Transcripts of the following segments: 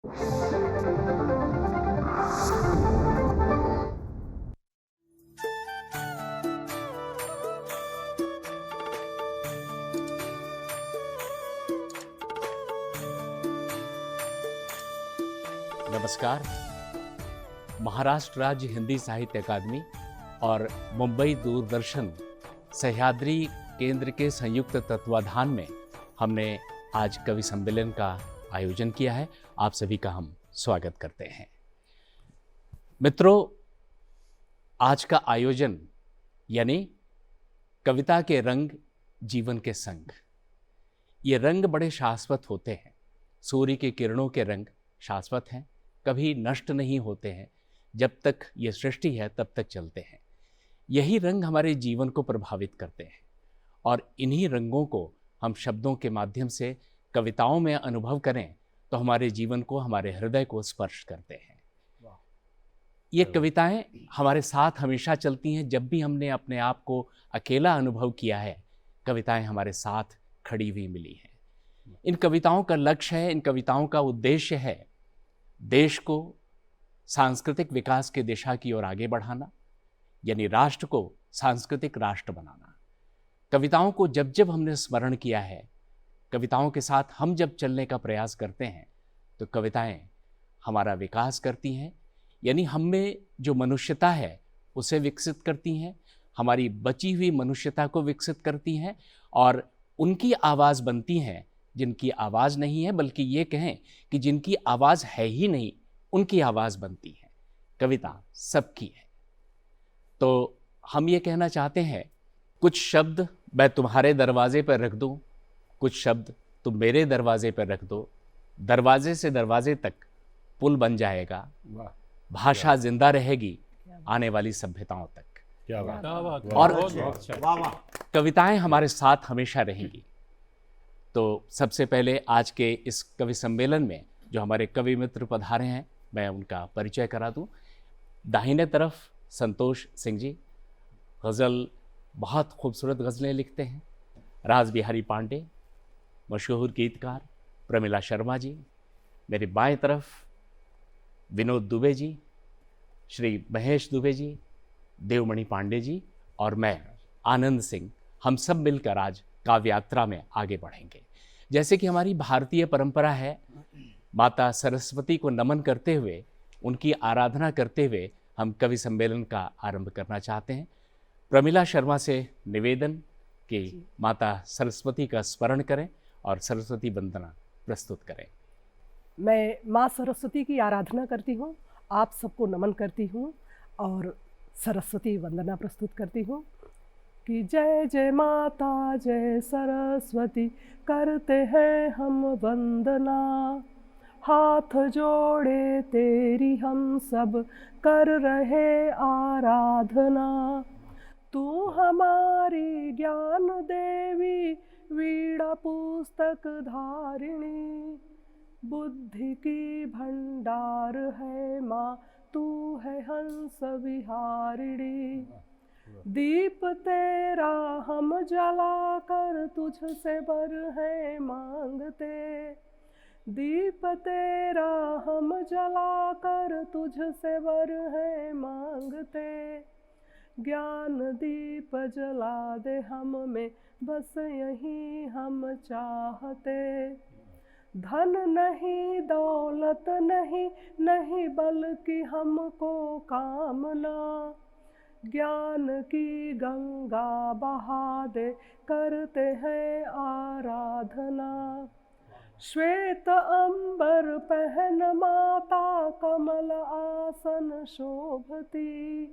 नमस्कार। महाराष्ट्र राज्य हिंदी साहित्य अकादमी और मुंबई दूरदर्शन सह्याद्री केंद्र के संयुक्त तत्वाधान में हमने आज कवि सम्मेलन का आयोजन किया है। आप सभी का हम स्वागत करते हैं। मित्रों, आज का आयोजन यानी कविता के रंग जीवन के संग। ये रंग बड़े शाश्वत होते हैं। सूर्य की किरणों के रंग शाश्वत हैं, कभी नष्ट नहीं होते हैं। जब तक ये सृष्टि है तब तक चलते हैं। यही रंग हमारे जीवन को प्रभावित करते हैं और इन्हीं रंगों को हम शब्दों के माध्यम से कविताओं में अनुभव करें तो हमारे जीवन को, हमारे हृदय को स्पर्श करते हैं। ये कविताएं हमारे साथ हमेशा चलती हैं। जब भी हमने अपने आप को अकेला अनुभव किया है, कविताएं हमारे साथ खड़ी हुई मिली हैं। इन कविताओं का लक्ष्य है, इन कविताओं का उद्देश्य है देश को सांस्कृतिक विकास की दिशा की ओर आगे बढ़ाना, यानी राष्ट्र को सांस्कृतिक राष्ट्र बनाना। कविताओं को जब जब हमने स्मरण किया है, कविताओं के साथ हम जब चलने का प्रयास करते हैं, तो कविताएं हमारा विकास करती हैं, यानी हम में जो मनुष्यता है उसे विकसित करती हैं, हमारी बची हुई मनुष्यता को विकसित करती हैं और उनकी आवाज़ बनती हैं जिनकी आवाज़ नहीं है, बल्कि ये कहें कि जिनकी आवाज़ है ही नहीं, उनकी आवाज़ बनती है। कविता सबकी है। तो हम ये कहना चाहते हैं, कुछ शब्द मैं तुम्हारे दरवाजे पर रख दूं, कुछ शब्द तुम मेरे दरवाजे पर रख दो, दरवाजे से दरवाजे तक पुल बन जाएगा, भाषा जिंदा रहेगी आने वाली सभ्यताओं तक। क्या बात। और कविताएं हमारे साथ हमेशा रहेंगी। तो सबसे पहले आज के इस कवि सम्मेलन में जो हमारे कवि मित्र पधारे हैं, मैं उनका परिचय करा दूं। दाहिने तरफ संतोष सिंह जी, गज़ल, बहुत खूबसूरत गज़लें लिखते हैं। राज बिहारी पांडे, मशहूर गीतकार। प्रमिला शर्मा जी। मेरे बाएं तरफ विनोद दुबे जी, श्री महेश दुबे जी, देवमणि पांडे जी और मैं आनंद सिंह। हम सब मिलकर आज काव्य यात्रा में आगे बढ़ेंगे। जैसे कि हमारी भारतीय परंपरा है, माता सरस्वती को नमन करते हुए, उनकी आराधना करते हुए हम कवि सम्मेलन का आरंभ करना चाहते हैं। प्रमिला शर्मा से निवेदन कि माता सरस्वती का स्मरण करें और सरस्वती वंदना प्रस्तुत करें। मैं माँ सरस्वती की आराधना करती हूँ, आप सबको नमन करती हूँ और सरस्वती वंदना प्रस्तुत करती हूँ कि जय जय माता जय सरस्वती, करते हैं हम वंदना, हाथ जोड़े तेरी हम सब कर रहे आराधना। तू हमारी ज्ञान देवी, वीणा पुस्तक धारिणी, बुद्धि की भंडार है माँ, तू है हंस विहारिणी। दीप तेरा हम जला कर तुझसे बर है मांगते, दीप तेरा हम जला कर तुझसे बर है मांगते। ज्ञान दीप जला दे हम में, बस यही हम चाहते। धन नहीं दौलत नहीं, नहीं बल्कि हमको कामना, ज्ञान की गंगा बहा दे, करते हैं आराधना। श्वेत अंबर पहन माता, कमल आसन शोभती,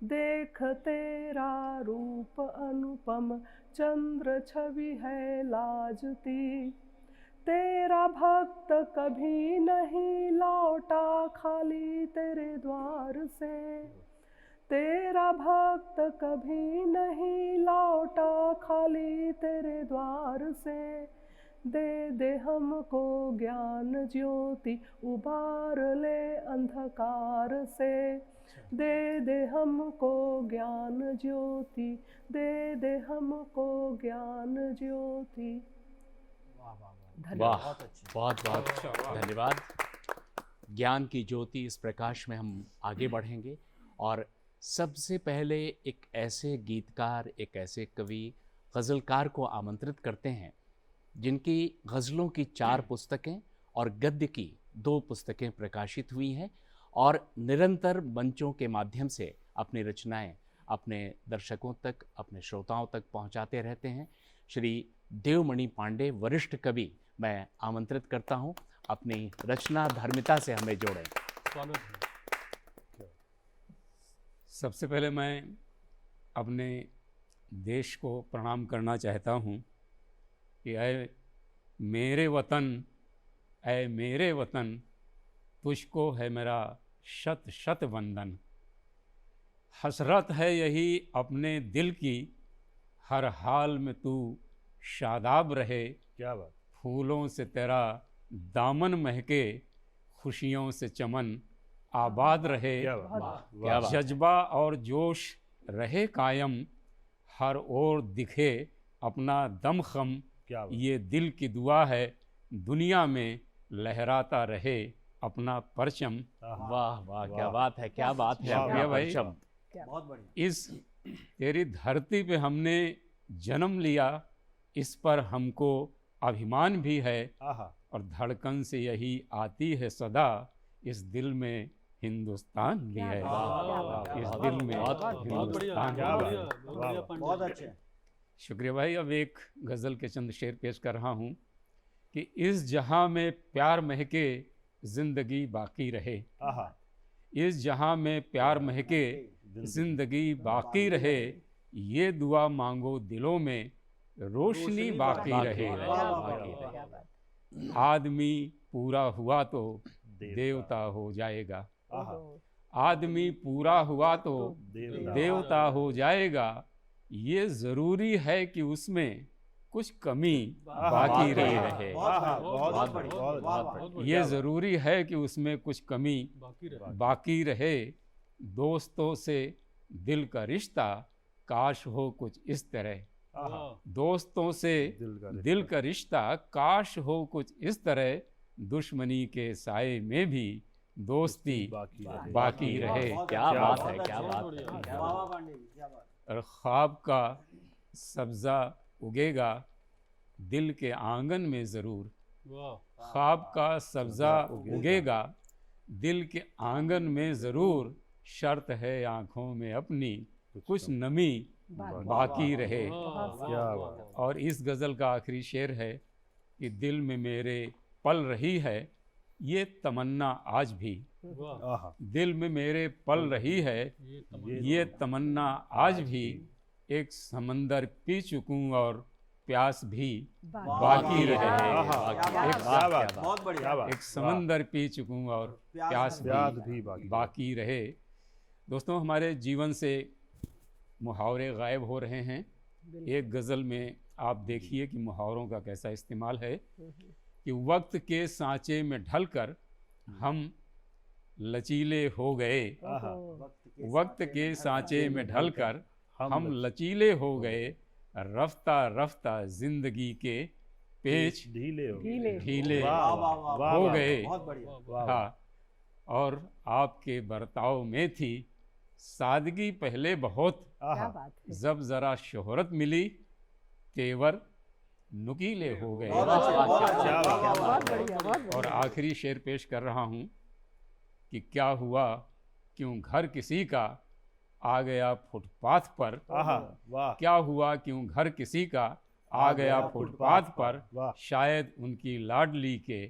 देख तेरा रूप अनुपम, चंद्र छवि है लाजती। तेरा भक्त कभी नहीं लौटा खाली तेरे द्वार से, तेरा भक्त कभी नहीं लौटा खाली तेरे द्वार से। दे दे हमको ज्ञान ज्योति, उबार ले अंधकार से, दे दे हमको ज्ञान ज्योति, दे दे हमको ज्ञान ज्योति। वाह, बहुत बहुत धन्यवाद। ज्ञान की ज्योति, इस प्रकाश में हम आगे बढ़ेंगे। और सबसे पहले एक ऐसे गीतकार, एक ऐसे कवि, गज़लकार को आमंत्रित करते हैं जिनकी गज़लों की 4 पुस्तकें और गद्य की 2 पुस्तकें प्रकाशित हुई हैं और निरंतर मंचों के माध्यम से अपनी रचनाएं अपने दर्शकों तक, अपने श्रोताओं तक पहुंचाते रहते हैं। श्री देवमणि पांडे, वरिष्ठ कवि, मैं आमंत्रित करता हूं अपनी रचना धर्मिता से हमें जोड़ें। सबसे पहले मैं अपने देश को प्रणाम करना चाहता हूँ कि ऐ मेरे वतन तुझको है मेरा शत शत वंदन। हसरत है यही अपने दिल की, हर हाल में तू शादाब रहे। क्या बात। फूलों से तेरा दामन महके, खुशियों से चमन आबाद रहे। क्या बात। बहुत क्या बात है। जज्बा और जोश रहे कायम, हर ओर दिखे अपना दमखम। क्या बात। ये दिल की दुआ है, दुनिया में लहराता रहे अपना परचम। वाह वाह, क्या बात है, क्या बात है। वाह, अपना भाई। परचम। बहुत बढ़िया। इस तेरी धरती पे हमने जन्म लिया, इस पर हमको अभिमान भी है, आहा। और धड़कन से यही आती है सदा, इस दिल में हिंदुस्तान भी है। इस दिल में हिंदुस्तान क्या भी बात। है। वाह, बहुत अच्छे। शुक्रिया भाई। अब एक गज़ल के चंद शेर पेश कर रहा हूँ कि इस जहां में प्यार महके, ज़िंदगी बाकी रहे। आहा। इस जहां में प्यार महके, ज़िंदगी बाकी रहे। ये दुआ मांगो दिलों में, रोशनी बाकी रहे। आदमी पूरा हुआ तो देवता हो जाएगा। आहा। आदमी पूरा हुआ तो देवता। देवता हो जाएगा। ये ज़रूरी है कि उसमें कुछ कमी बाकी रहे। आहा, बहुत बढ़िया, बहुत बहुत बढ़िया। ये ज़रूरी है कि उसमें कुछ कमी बाकी रहे। दोस्तों से दिल का रिश्ता, काश हो कुछ इस तरह। आहा। दोस्तों से दिल का रिश्ता, काश हो कुछ इस तरह। दुश्मनी के साए में भी दोस्ती बाकी रहे। क्या बात है, क्या बात है। वाह वाह पांडे जी, क्या बात। और ख्वाब का सब्ज़ा उगेगा दिल के आंगन में ज़रूर। ख्वाब का सब्ज़ा उगेगा दिल के आंगन में ज़रूर। शर्त है आँखों में अपनी कुछ नमी बाकी रहे। क्या बात। और इस गज़ल का आखिरी शेर है कि दिल में मेरे पल रही है ये तमन्ना आज भी। आहा। दिल में मेरे पल रही है ये तमन्ना आज भी। एक समंदर पी चुकूं और प्यास भी बाकी रहे। आहा। क्या बात। बहुत बढ़िया। क्या बात। एक समंदर पी चुकूं और प्यास भी बाकी रहे। दोस्तों, हमारे जीवन से मुहावरे गायब हो रहे हैं। एक गज़ल में आप देखिए कि मुहावरों का कैसा इस्तेमाल है कि वक्त के सांचे में ढलकर हम लचीले हो गए। आहा। वक्त के सांचे में ढलकर हम लचीले हो गए। रफ्ता रफ्ता जिंदगी के पेच ढीले वाह वाह वाह, वाह, हो वाह, गए। बहुत बढ़िया। वाह। हाँ, और आपके बर्ताव में थी सादगी पहले बहुत। आहा। जब ज़रा शोहरत मिली तेवर नुकीले हो गए। बहुत अच्छे, बहुत अच्छे। क्या बात। वाह, वाह, बहुत बढ़िया, बहुत बढ़िया। और आखिरी शेर पेश कर रहा हूँ कि क्या हुआ क्यों घर किसी का आ गया फुटपाथ पर। आहा। वाह। क्या हुआ क्यों घर किसी का आ गया फुटपाथ पर। वाह। शायद उनकी लाडली के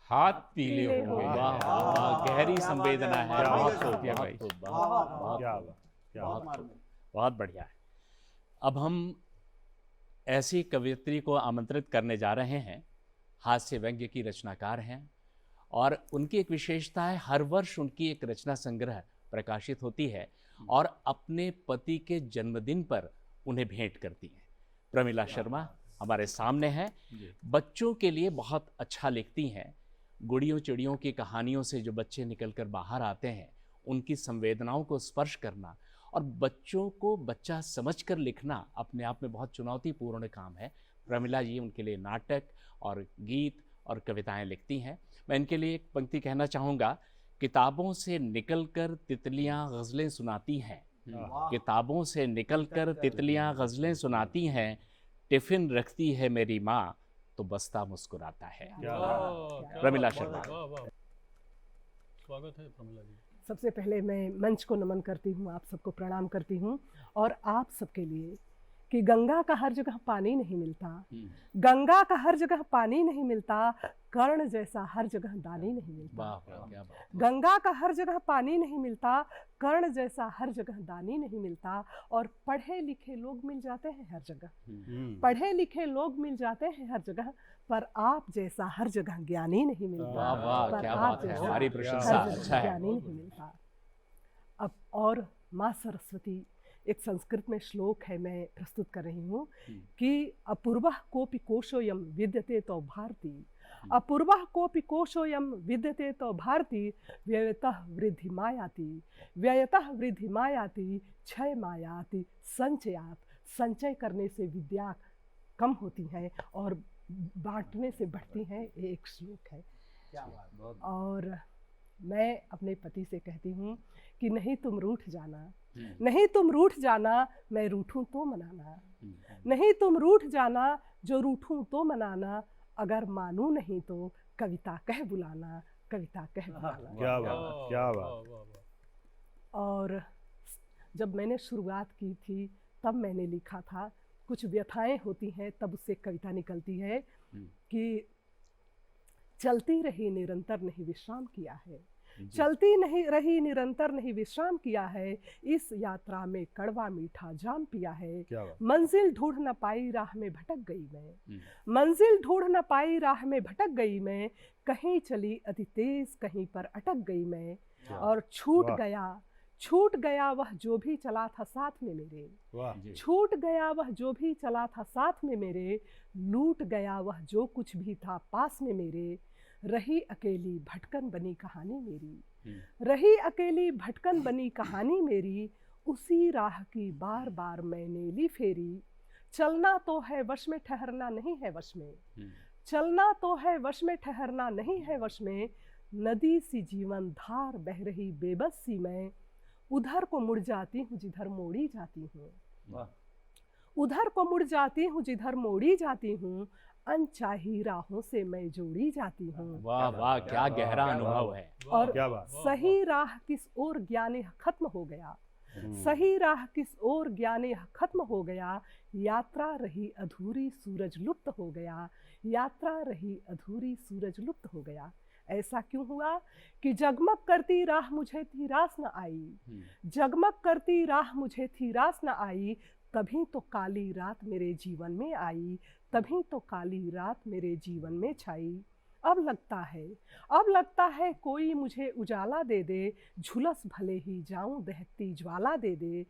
हाथ पीले हो गए। वाह वाह वाह, गहरी संवेदना है। क्या बहुत बात खूब, है बहुत भाई। खूब, वाह, वाह, बहुत वाह। क्या खूब, बात। क्या बहुत बात। खूब, बहुत बढ़िया है। अब हम ऐसी कवियत्री को आमंत्रित करने जा रहे हैं, हास्य व्यंग्य की रचनाकार हैं, और उनकी एक विशेषता है, हर वर्ष उनकी एक रचना संग्रह प्रकाशित होती है और अपने पति के जन्मदिन पर उन्हें भेंट करती हैं। प्रमिला शर्मा हमारे सामने हैं। बच्चों के लिए बहुत अच्छा लिखती हैं। गुड़ियों चिड़ियों की कहानियों से जो बच्चे निकलकर बाहर आते हैं, उनकी संवेदनाओं को स्पर्श करना और बच्चों को बच्चा समझकर लिखना अपने आप में बहुत चुनौतीपूर्ण काम है। प्रमिला जी उनके लिए नाटक और गीत और कविताएं लिखती हैं। मैं इनके लिए एक पंक्ति कहना चाहूँगा किताबों से निकलकर तितलियां गजलें सुनाती हैं, किताबों से निकलकर तितलियां गजलें सुनाती हैं, टिफिन रखती है मेरी माँ तो बस्ता मुस्कुराता है। क्या क्या प्रमिला बात, शर्मा। वाह, वाह। स्वागत है प्रमिला जी। सबसे पहले मैं मंच को नमन करती हूँ, आप सबको प्रणाम करती हूँ और आप सबके लिए कि गंगा का हर जगह पानी नहीं मिलता, गंगा का हर जगह पानी नहीं मिलता, कर्ण जैसा हर जगह दानी नहीं मिलता। वाह वाह, क्या बात। गंगा का हर जगह पानी नहीं मिलता, कर्ण जैसा हर जगह दानी नहीं मिलता, और पढ़े लिखे लोग मिल जाते हैं हर जगह, पढ़े लिखे लोग मिल जाते हैं हर जगह, पर आप जैसा हर जगह ज्ञानी नहीं मिलता। वाह वाह, पर क्या आप बात है, जैसा हमारी हर प्रशंसा। जगह अच्छा है। ज्ञानी नहीं मिलता। अब और माँ सरस्वती, एक संस्कृत में श्लोक है, मैं प्रस्तुत कर रही हूँ कि अपूर्वः कोपि कोशोऽयं विद्यते तो भारती, अपूर्वः कोपि कोशोऽयं विद्यते तो भारती, व्ययतः वृद्धि मायाति, व्ययतः वृद्धि मायाति, क्षय मायाति संचयात। संचय करने से विद्या कम होती है और बांटने से बढ़ती है, ये एक श्लोक है। क्या बात। और मैं अपने पति से कहती हूँ कि नहीं तुम रूठ जाना, नहीं तुम रूठ जाना, मैं रूठूं तो मनाना, नहीं तुम रूठ जाना, जो रूठूं तो मनाना, अगर मानूं नहीं तो कविता कह बुलाना, कविता कह बुलाना। क्या बात, क्या वाह, बात। वाह, वाह। और जब मैंने शुरुआत की थी तब मैंने लिखा था, कुछ व्यथाएं होती हैं तब उससे कविता निकलती है कि चलती रही निरंतर नहीं विश्राम किया है, चलती नहीं रही निरंतर नहीं विश्राम किया है, इस यात्रा में कड़वा मीठा जाम पिया है, क्या बात। मंजिल ढूंढ न पाई राह में भटक गई मैं, मंजिल ढूंढ न पाई राह में भटक गई मैं, कहीं चली अति तेज कहीं पर अटक गई मैं, और छूट गया वह जो भी चला था साथ में मेरे, वाह। छूट गया वह जो भी चला था साथ में मेरे, लूट गया वह जो कुछ भी था पास में मेरे, रही अकेली भटकन बनी कहानी मेरी, रही अकेली भटकन बनी कहानी मेरी, उसी राह की बार बार मैंने ली फेरी, चलना तो है वश में ठहरना नहीं है वश में, चलना तो है वश में ठहरना नहीं है वश में, नदी सी जीवन धार बह रही बेबस सी मैं, उधर को मुड़ जाती हूँ जिधर मोड़ी जाती हूँ, उधर को मुड़ जाती हूँ जिधर मोड़ी जाती हूँ, अनचाही राहों से मैं जोड़ी जाती हूँ। वाह वाह, क्या गहरा अनुभव है। और क्या बात। सही राह किस ओर ज्ञाने खत्म हो गया, सही राह किस ओर ज्ञाने खत्म हो गया, यात्रा रही अधूरी सूरज लुप्त हो गया, यात्रा रही अधूरी सूरज लुप्त हो गया। ऐसा क्यों हुआ कि जगमग करती राह मुझे थी रास न आई, जगमग करती राह मुझे थी रास न आई, तभी तो काली रात मेरे जीवन में आई, तभी तो काली रात मेरे जीवन में छाई। अब लगता है कोई मुझे उजाला दे दे, झुलस भले ही जाऊं दहकती ज्वाला दे दे,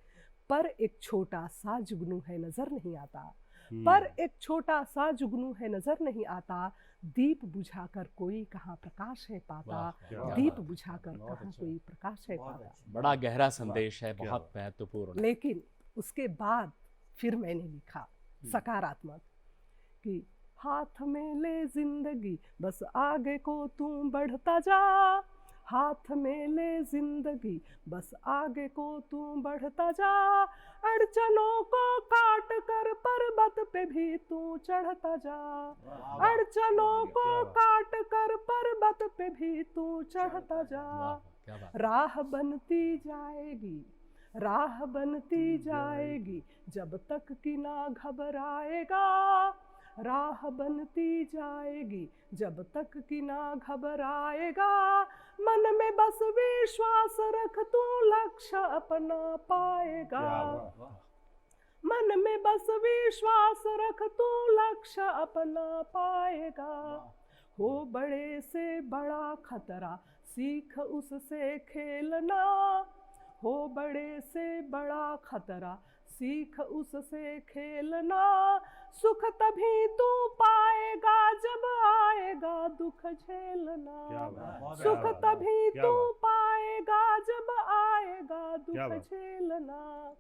पर एक छोटा सा जुगनू है नजर नहीं आता, पर एक छोटा सा जुगनू है नजर नहीं आता, दीप बुझाकर कोई कहाँ प्रकाश है पाता, दीप बुझाकर कहाँ कोई प्रकाश है पाता। बड़ा गहरा संदेश है, बहुत महत्वपूर्ण। लेकिन उसके बाद फिर मैंने लिखा सकारात्मक कि हाथ में ले जिंदगी बस आगे को तू बढ़ता जा, हाथ में ले जिंदगी बस आगे को तू बढ़ता जा, अड़चनों को काट कर पर्वत पे भी तू चढ़ता जा, अड़चनों को काट कर पर्वत पे भी तू चढ़ता जा, राह बनती जाएगी, राह बनती जाएगी जब तक कि ना घबराएगा, राह बनती जाएगी जब तक कि ना घबराएगा, मन में बस विश्वास रख तू लक्ष्य अपना पाएगा, मन में बस विश्वास रख तू लक्ष्य अपना पाएगा, हो बड़े से बड़ा खतरा सीख उससे खेलना, हो बड़े से बड़ा खतरा सीख उससे खेलना, सुख तभी तू पाएगा जब आएगा दुख झेलना, सुख तभी तू पाएगा जब आएगा दुख झेलना,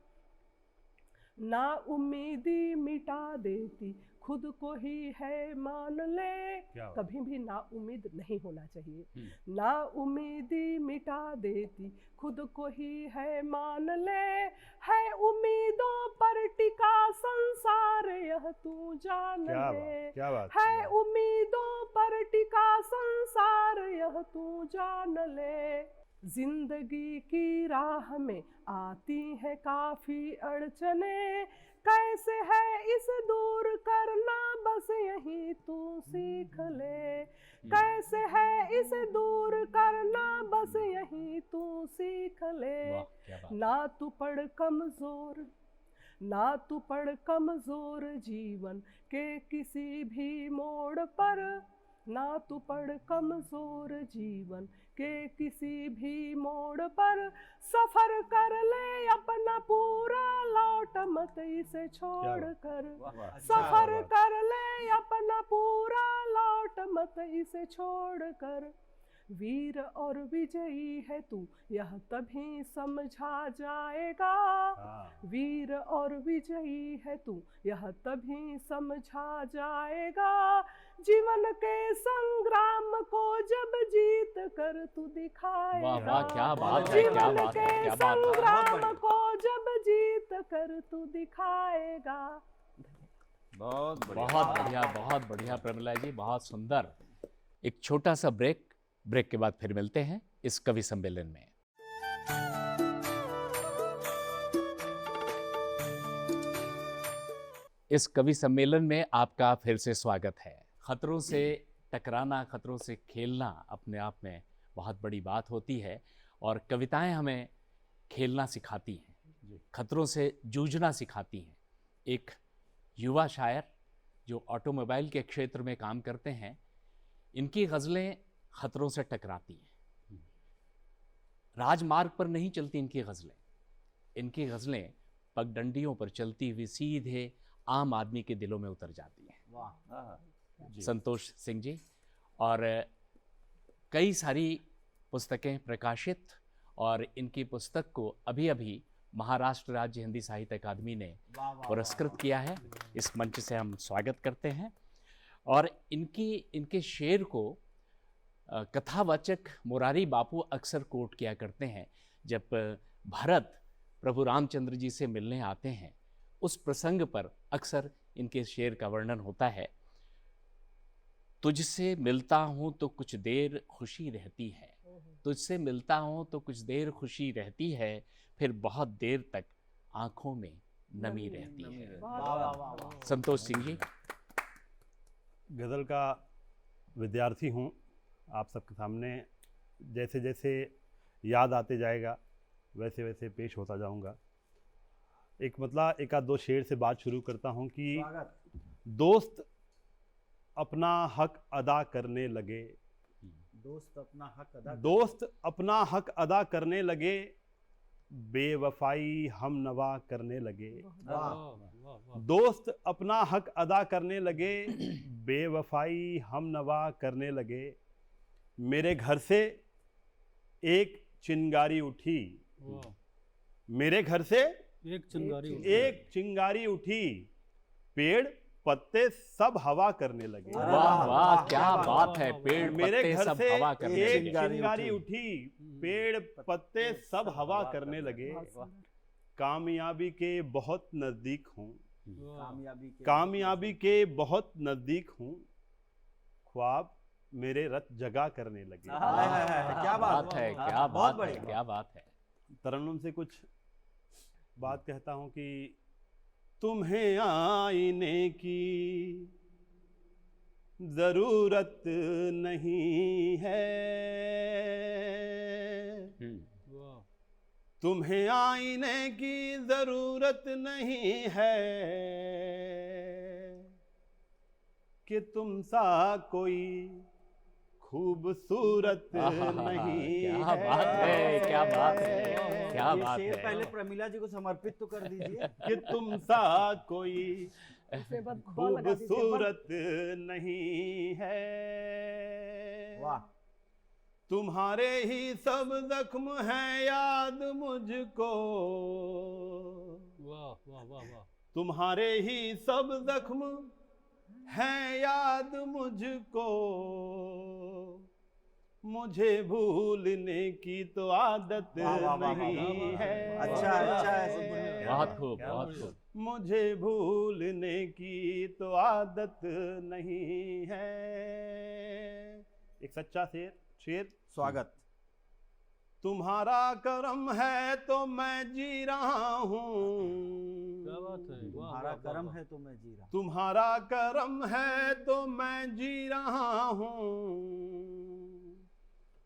ना उम्मीदी मिटा देती खुद को ही है मान ले। क्या बात। कभी भी ना उम्मीद नहीं होना चाहिए। ना उम्मीदी मिटा देती खुद को ही है मान ले, है उम्मीदों पर टिका संसार यह तू जान क्या ले। बात, क्या बात, है क्या बात। उम्मीदों पर टिका संसार यह तू जान ले। जिंदगी की राह में आती है काफी अड़चने, कैसे है इस दूर करना बस यही तू सीख ले। कैसे है इस दूर करना बस यही तू सीख ले। वाह, क्या बात। ना तू पड़ कमजोर, ना तू पड़ कमजोर जीवन के किसी भी मोड़ पर, ना तू पड़ कमजोर जीवन के किसी भी मोड़ पर। सफर कर ले अपना पूरा, लौट मत इसे छोड़ कर। सफर कर ले अपना पूरा, लौट मत इसे छोड़ कर। वीर और विजयी है तू यह तभी समझा जाएगा। हाँ। वीर और विजयी है तू यह तभी समझा जाएगा। जीवन के संग्राम को जब जीत कर तू दिखाएगा। वाह वाह, क्या बात है, क्या जीवन बात है, के क्या बात है। संग्राम को जब जीत कर तू दिखाएगा। बहुत बहुत बढ़िया, बहुत बढ़िया प्रमिला जी, बहुत सुंदर। एक छोटा सा ब्रेक के बाद फिर मिलते हैं इस कवि सम्मेलन में। इस कवि सम्मेलन में आपका फिर से स्वागत है। खतरों से टकराना, खतरों से खेलना अपने आप में बहुत बड़ी बात होती है और कविताएं हमें खेलना सिखाती हैं, खतरों से जूझना सिखाती हैं। एक युवा शायर जो ऑटोमोबाइल के क्षेत्र में काम करते हैं, इनकी गज़लें खतरों से टकराती हैं। राजमार्ग पर नहीं चलती इनकी गज़लें पगडंडियों पर चलती हुई सीधे आम आदमी के दिलों में उतर जाती हैं। वाह। संतोष सिंह जी, और कई सारी पुस्तकें प्रकाशित, और इनकी पुस्तक को अभी अभी महाराष्ट्र राज्य हिंदी साहित्य अकादमी ने पुरस्कृत किया है। इस मंच से हम स्वागत करते हैं। और इनके शेर को कथावाचक मुरारी बापू अक्सर कोट किया करते हैं। जब भरत प्रभु रामचंद्र जी से मिलने आते हैं, उस प्रसंग पर अक्सर इनके शेर का वर्णन होता है। तुझसे मिलता हूँ तो कुछ देर खुशी रहती है, तुझसे मिलता हूँ तो कुछ देर खुशी रहती है, फिर बहुत देर तक आंखों में नमी रहती है। संतोष सिंह जी। गज़ल का विद्यार्थी हूँ, आप सबके सामने जैसे जैसे याद आते जाएगा वैसे वैसे पेश होता जाऊँगा। एक आध दो शेर से बात शुरू करता हूँ कि दोस्त अपना हक अदा करने लगे, दोस्त अपना हक अदा करने लगे, बेवफाई हम नवा करने लगे। दोस्त अपना हक अदा करने लगे, बेवफाई हम नवा करने लगे। मेरे घर से एक चिंगारी उठी, मेरे घर से एक चिंगारी उठी, पेड़ पत्ते सब हवा करने लगे। वाह वाह, क्या बात है। पेड़ मेरे पत्ते घर सब से हवा करने एक लगे। चिंगारी उठी, पेड़ पत्ते सब हवा करने लगे। कामयाबी के बहुत नजदीक हूँ, कामयाबी के बहुत नजदीक हूँ, ख्वाब मेरे रत जगा करने लगे। क्या बात है, क्या बात है, क्या बात है। तरन्नुम से कुछ बात कहता हूँ कि तुम्हें आईने की जरूरत नहीं है, तुम्हें आईने की जरूरत नहीं है, कि तुम सा कोई खूबसूरत नहीं क्या है। बात है, क्या बात है, क्या बात शेर है। पहले प्रमिला जी को समर्पित तो कर दीजिए। कि तुम सा कोई उसके बाद बॉल लगा दीजिए, खूबसूरत नहीं है। वाह। तुम्हारे ही सब जख्म हैं याद मुझको, वाह वाह वाह वाह। तुम्हारे ही सब जख्म हैं याद मुझको, मुझे भूलने की तो आदत वाह, वाह, वाह, नहीं वाह, वाह, है। वाह। अच्छा, अच्छा है। बहुत खूब, बहुत खूब। मुझे भूलने की तो आदत नहीं है। एक सच्चा शेर। स्वागत। तुम्हारा करम है तो मैं जी रहा हूँ, क्या बात है, वाह तुम्हारा वाह, कर्म वाह। है तो मैं जी रहा हूँ। तुम्हारा करम है तो मैं जी रहा हूँ,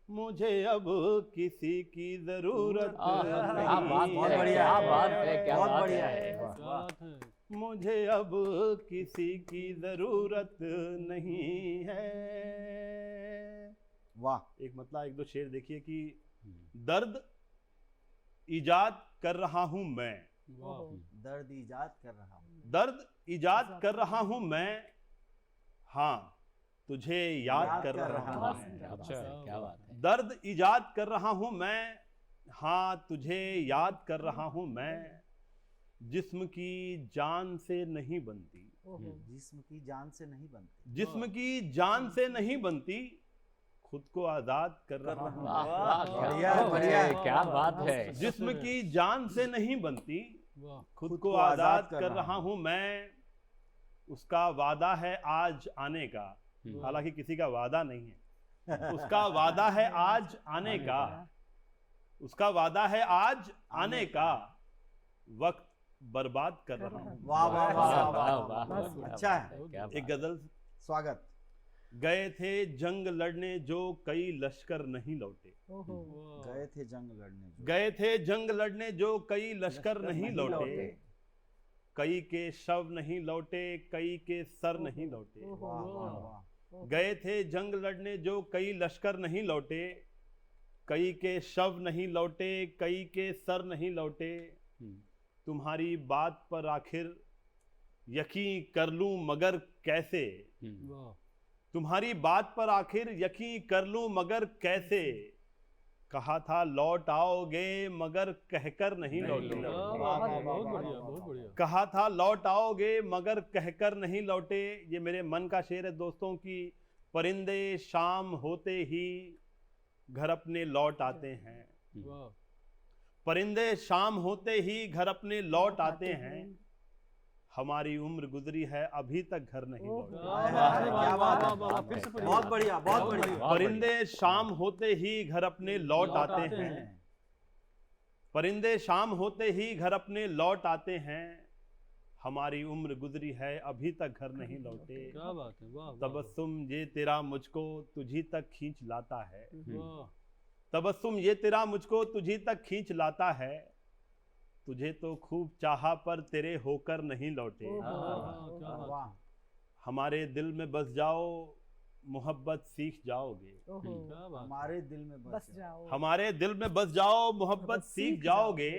मुझे अब किसी की जरूरत क्या बात बहुत है, बढ़िया क्या है। बात है, क्या बहुत बात बढ़िया है। है। क्या वाह। बात है। मुझे अब किसी की जरूरत नहीं है। वाह। एक मतलब एक दो शेर देखिए कि दर्द इजाद कर रहा हूं मैं, वाह। दर्द इजाद कर रहा हूँ। दर्द इजाद कर रहा हूं मैं, हाँ तुझे याद कर रहा हूं बहुत मैं। सुंदर, अच्छा है, क्या बात है। दर्द इजाद कर रहा हूं मैं, हाँ तुझे याद कर रहा हूं मैं, जिस्म की जान से नहीं बनती, जिस्म की जान से नहीं बनती। जिस्म की जान से नहीं बनती, खुद को आजाद कर रहा हूं वाह मैं। वाह, बढ़िया क्या है, बढ़िया है। क्या बात है। जिस्म की जान से नहीं बनती, वाह। खुद को आजाद कर रहा हूं मैं। उसका वादा है आज आने का, हालांकि किसी का वादा नहीं है, उसका वादा है आज आने का, उसका वादा है आज आने का, वक्त बर्बाद कर रहा हूं। वाह वाह वाह वाह वाह वाह वाह। वाह, वाह। क्या अच्छा बात है। क्या एक बात है। गजल। स्वागत। गए थे जंग लड़ने जो कई लश्कर नहीं लौटे, वाह। गए थे जंग लड़ने जो गए थे जंग लड़ने जो कई लश्कर नहीं लौटे, कई के शव नहीं लौटे, कई के सर नहीं लौटे। वाह वाह वाह। गए थे जंग लड़ने जो कई लश्कर नहीं लौटे, कई के शव नहीं लौटे, कई के सर नहीं लौटे, तुम्हारी बात पर आखिर यकीन कर लूं मगर कैसे, वाह। तुम्हारी बात पर आखिर यकीन कर लूं मगर कैसे, कहा था लौट आओगे मगर कहकर नहीं लौटे, वाह वाह वाह, बहुत बढ़िया, बहुत बढ़िया। कहा था लौट आओगे मगर कहकर नहीं लौटे। ये मेरे मन का शेर है दोस्तों की परिंदे शाम होते ही घर अपने लौट आते हैं, वाह। परिंदे शाम होते ही घर अपने लौट आते हैं, हमारी उम्र गुजरी है अभी तक घर नहीं लौटे। क्या बात है। वाह, वाह, फिर से पढ़िए। बहुत बढ़िया, बहुत बढ़िया। परिंदे शाम होते ही घर अपने लौट आते हैं, परिंदे शाम होते ही घर अपने लौट आते हैं, हमारी उम्र गुजरी है अभी तक घर नहीं लौटे। क्या बात है, वाह वाह, तबस्सुम ये तेरा मुझको तुझी तक खींच लाता है, वाह। तबस्सुम ये तेरा मुझको तुझी तक खींच लाता है, तुझे तो खूब चाहा पर तेरे होकर नहीं लौटे। वाह, क्या बात है। वाह। हमारे दिल में बस जाओ मोहब्बत सीख जाओगे, क्या बात है। हमारे दिल में बस बस जाओ। हमारे दिल में बस जाओ मोहब्बत सीख जाओगे,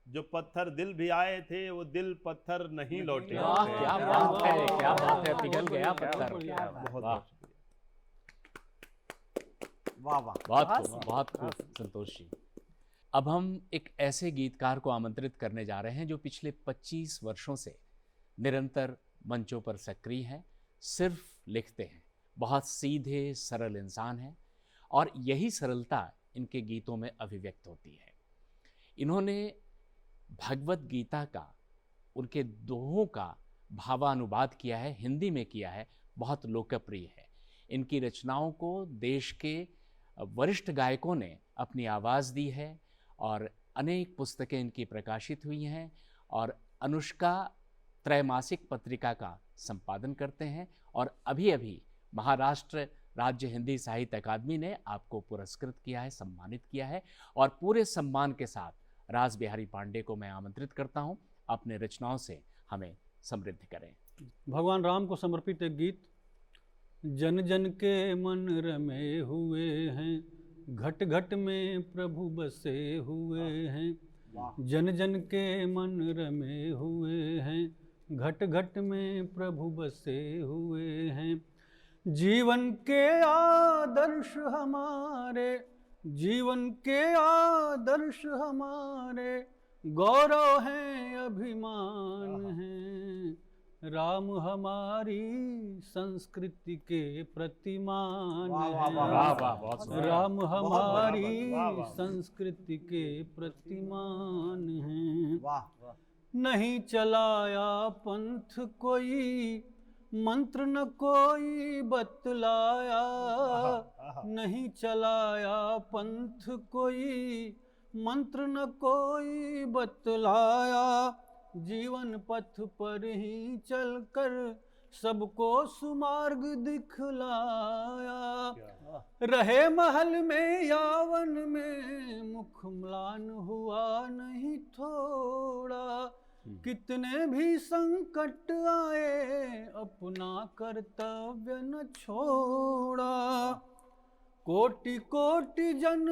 जो पत्थर दिल भी आए थे वो दिल पत्थर नहीं लौटे। वाह, क्या बात है, क्या बात है, पिघल गया पत्थर। बढ़िया, बहुत वाह, बहुत वाह वाह। बहुत खूब, बहुत खूब संतोष जी। अब हम एक ऐसे गीतकार को आमंत्रित करने जा रहे हैं जो पिछले 25 वर्षों से निरंतर मंचों पर सक्रिय हैं, सिर्फ लिखते हैं, बहुत सीधे सरल इंसान हैं और यही सरलता इनके गीतों में अभिव्यक्त होती है। इन्होंने भगवत गीता का, उनके दोहों का भावानुवाद किया है, हिंदी में किया है, बहुत लोकप्रिय है। इनकी रचनाओं को देश के वरिष्ठ गायकों ने अपनी आवाज़ दी है और अनेक पुस्तकें इनकी प्रकाशित हुई हैं और अनुष्का त्रैमासिक पत्रिका का संपादन करते हैं और अभी अभी महाराष्ट्र राज्य हिंदी साहित्य अकादमी ने आपको पुरस्कृत किया है, सम्मानित किया है और पूरे सम्मान के साथ राज बिहारी पांडे को मैं आमंत्रित करता हूं, अपने रचनाओं से हमें समृद्ध करें। भगवान राम को समर्पित एक गीत। जन जन के मन रमे हुए हैं, घट घट में प्रभु बसे हुए हैं। जन जन के मन रमे हुए हैं, घट घट में प्रभु बसे हुए हैं। जीवन के आदर्श हमारे, जीवन के आदर्श हमारे, गौरव है अभिमान है, राम हमारी संस्कृति के प्रतिमान वाह, वाह, है। वाह, वाह वाह, बहुत सुंदर। राम हमारी वाह, वाह। संस्कृति के प्रतिमान हैं। वाह नहीं चलाया पंथ कोई, मंत्र न कोई बतलाया। नहीं चलाया पंथ कोई, मंत्र न कोई बतलाया। जीवन पथ पर ही चलकर सबको सुमार्ग दिखलाया। रहे महल में यावन में, मुख म्लान हुआ नहीं थोड़ा। कितने भी संकट आए, अपना कर्तव्य न छोड़ा। कोटि कोटि जन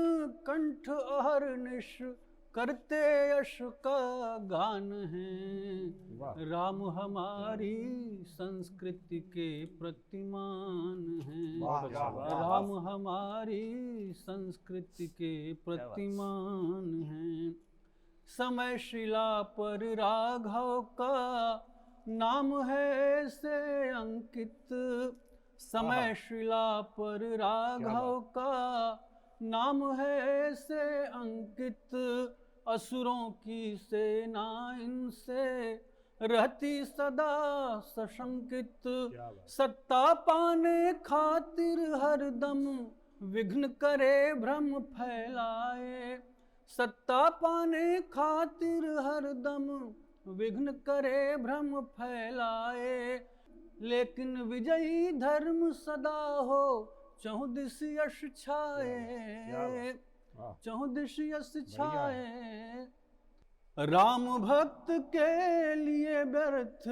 कंठ अहर्निश, करते यश का गान है। राम हमारी संस्कृति के प्रतिमान हैं। राम हमारी संस्कृति के प्रतिमान हैं। समय शिला पर राघव का नाम है से अंकित। समय शिला पर राघव का नाम है से अंकित। असुरों की सेना इनसे रहती सदा सशंकित। सत्ता पाने खातिर हरदम विघ्न करे भ्रम फैलाए। सत्ता पाने खातिर हरदम विघ्न करे भ्रम फैलाए। लेकिन विजयी धर्म सदा हो, चहुदिश यश छाए। चहुदिश यश छाए। राम भक्त के लिए व्यर्थ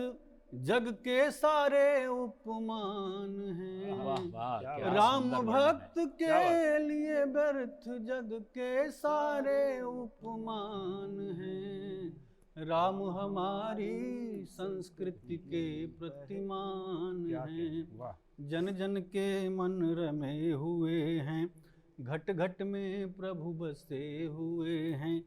जग के सारे उपमान हैं। वाह वाह, क्या राम सुंदर वर्णन भक्त है। के लिए व्यर्थ जग के सारे उपमान हैं। राम हमारी संस्कृति के प्रतिमान हैं। जन जन के मन रमे हुए हैं, घट घट में प्रभु बसे हुए हैं।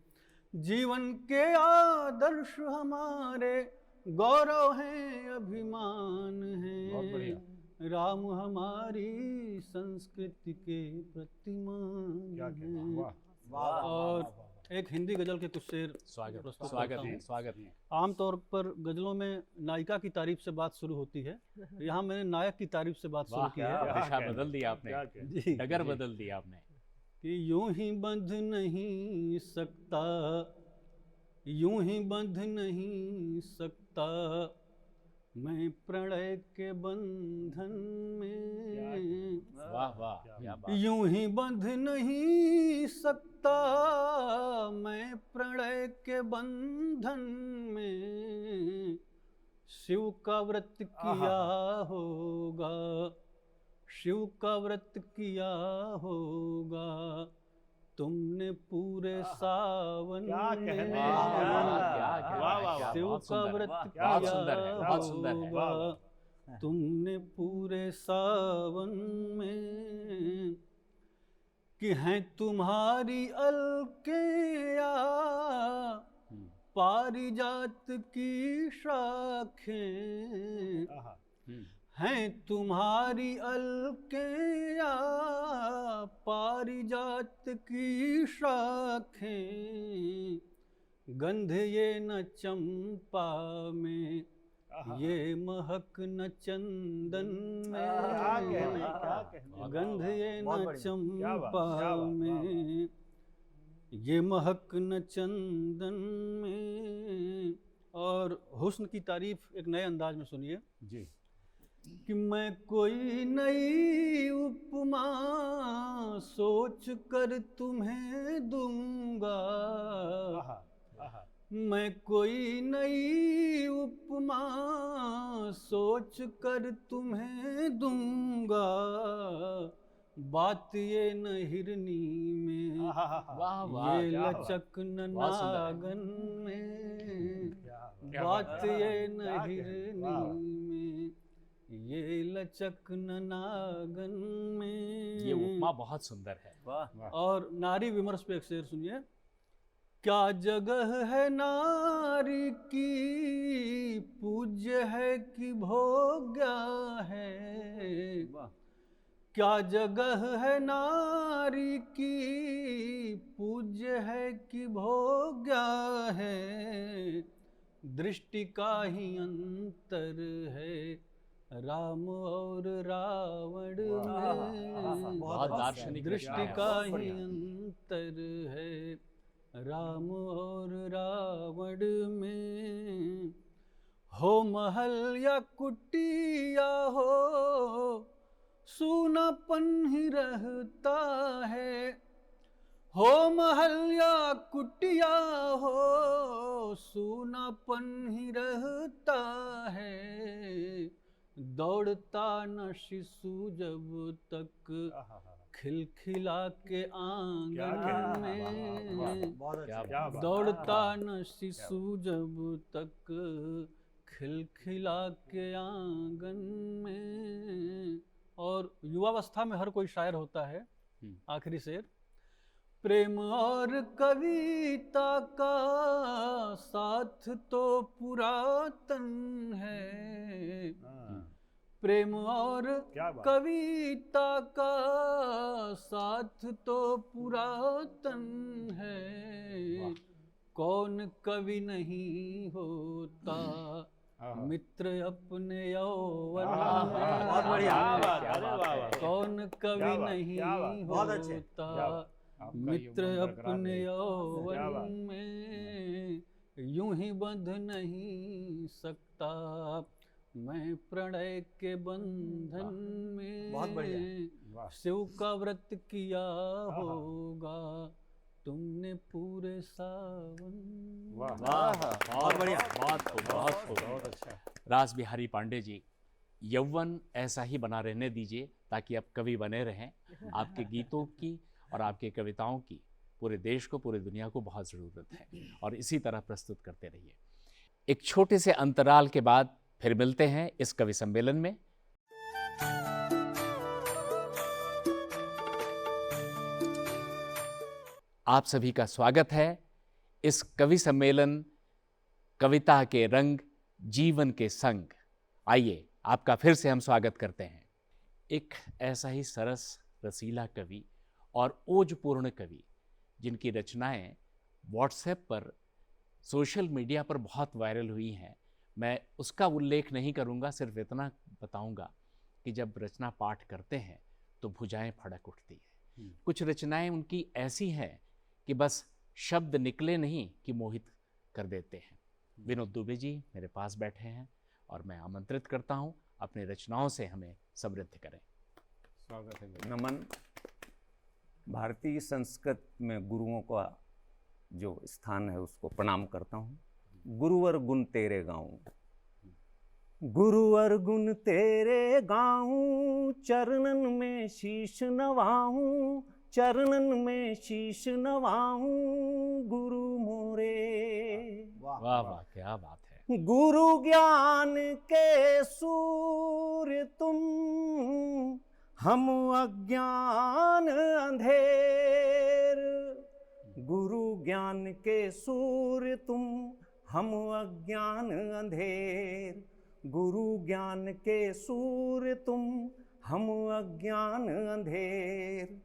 जीवन के आदर्श हमारे, गौरव है अभिमान है। राम हमारी संस्कृति के प्रतिमान हैं। और एक हिंदी गजल के कुछ शेर स्वागत प्रस्तुत स्वागत करता है, हूं। स्वागत है। आमतौर पर गजलों में नायिका की तारीफ से बात शुरू होती है, यहाँ मैंने नायक की तारीफ से बात शुरू वाह, की है। दिशा बदल दी आपने, जी डगर बदल दी आपने। कि यूं ही बंध नहीं सकता, यूं ही बंध नहीं सकता मैं प्रणय के बंधन में। वाह वाह, क्या बात। यूं ही बंध नहीं सकता मैं प्रणय के बंधन में। शिव का व्रत किया होगा, शिव का व्रत किया होगा तुमने पूरे सावन क्या कहने में। हैं। वाह, वाह, वाह, शिव बहुत का सुंदर है, व्रत बहुत किया सुंदर है, बहुत सुंदर है। होगा तुमने पूरे सावन में। कि हैं तुम्हारी अलकेया पारिजात की शाखें। हैं तुम्हारी अलकेया पारिजात की शाखें। गंध ये न चंपा में, ये महक न चंदन में। गंध ये न चंपा में, ये महक न चंदन में। और हुस्न की तारीफ एक नए अंदाज में सुनिए जी। कि मैं कोई नई उपमा सोच कर तुम्हें दूंगा। मैं कोई नई उपमा सोच कर तुम्हें दूंगा। बात ये न हिरनी में, वाह वाह, ये क्या लचक न बहुत सुंदर है। नागन में। क्या बात ये न हिरनी में, ये लचक न नागन में। ये उपमा बहुत सुंदर है। और नारी विमर्श पे एक शेर सुनिए क्या जगह है नारी की, पूज्य है कि भोग्या है। क्या जगह है नारी की, पूज्य है कि भोग्या है। दृष्टि का ही अंतर है राम और रावण में। बहुत दार्शनिक दृष्टि रचना है। का बहुत ही बढ़िया। अंतर है राम और रावण में। हो महल या कुटिया हो, सूनापन ही रहता है। हो महल या कुटिया हो, सूनापन ही रहता है। दौड़ता न शिशु जब तक खिलखिला के आंगन में। बहुत अच्छा। क्या बात। दौड़ता न शिशु जब तक खिलखिला के आंगन में। और युवावस्था में हर कोई शायर होता है। आखिरी शेर, प्रेम और कविता का साथ तो पुरातन है। प्रेम और क्या बात। कविता का साथ तो पुरातन है। कौन कवि नहीं होता मित्र अपने यौवन में। बहुत बढ़िया। कौन कवि क्या बात, नहीं क्या बात। बहुत अच्छे। होता मित्र अपने यौवन में। यूं ही बंध नहीं सकता मैं प्रणय के बंधन में। बहुत बढ़िया। शिव का व्रत किया होगा तुमने पूरे सावन। बहुत बढ़िया। बहुत अच्छा। रास बिहारी पांडे जी, यौवन ऐसा ही बना रहने दीजिए ताकि आप कवि बने रहें। आपके गीतों की और आपके कविताओं की पूरे देश को, पूरे दुनिया को बहुत ज़रूरत है और इसी तरह प्रस्तुत करते रहिए। एक छोटे से अंतराल के बाद फिर मिलते हैं इस कवि सम्मेलन में। आप सभी का स्वागत है इस कवि सम्मेलन कविता के रंग जीवन के संग। आइए आपका फिर से हम स्वागत करते हैं। एक ऐसा ही सरस रसीला कवि और ओजपूर्ण कवि जिनकी रचनाएं व्हाट्सएप पर, सोशल मीडिया पर बहुत वायरल हुई हैं। मैं उसका उल्लेख नहीं करूंगा, सिर्फ इतना बताऊंगा कि जब रचना पाठ करते हैं तो भुजाएं फड़क उठती है। कुछ रचनाएं उनकी ऐसी हैं कि बस शब्द निकले नहीं कि मोहित कर देते हैं। विनोद दुबे जी मेरे पास बैठे हैं और मैं आमंत्रित करता हूं अपनी रचनाओं से हमें समृद्ध करें। स्वागत है। नमन। भारतीय संस्कृत में गुरुओं का जो स्थान है उसको प्रणाम करता हूँ। गुरुवर गुण तेरे गाऊं, गुरुवर गुण तेरे गाऊं, चरणन में शीश नवाऊं, चरणन में शीश नवाऊं गुरु मोरे। वाह वाह, क्या बात है। गुरु ज्ञान के सूर्य तुम, हम अज्ञान अंधेर। गुरु ज्ञान के सूर्य तुम, हम अज्ञान अंधेर। गुरु ज्ञान के सूर्य तुम, हम अज्ञान अंधेर।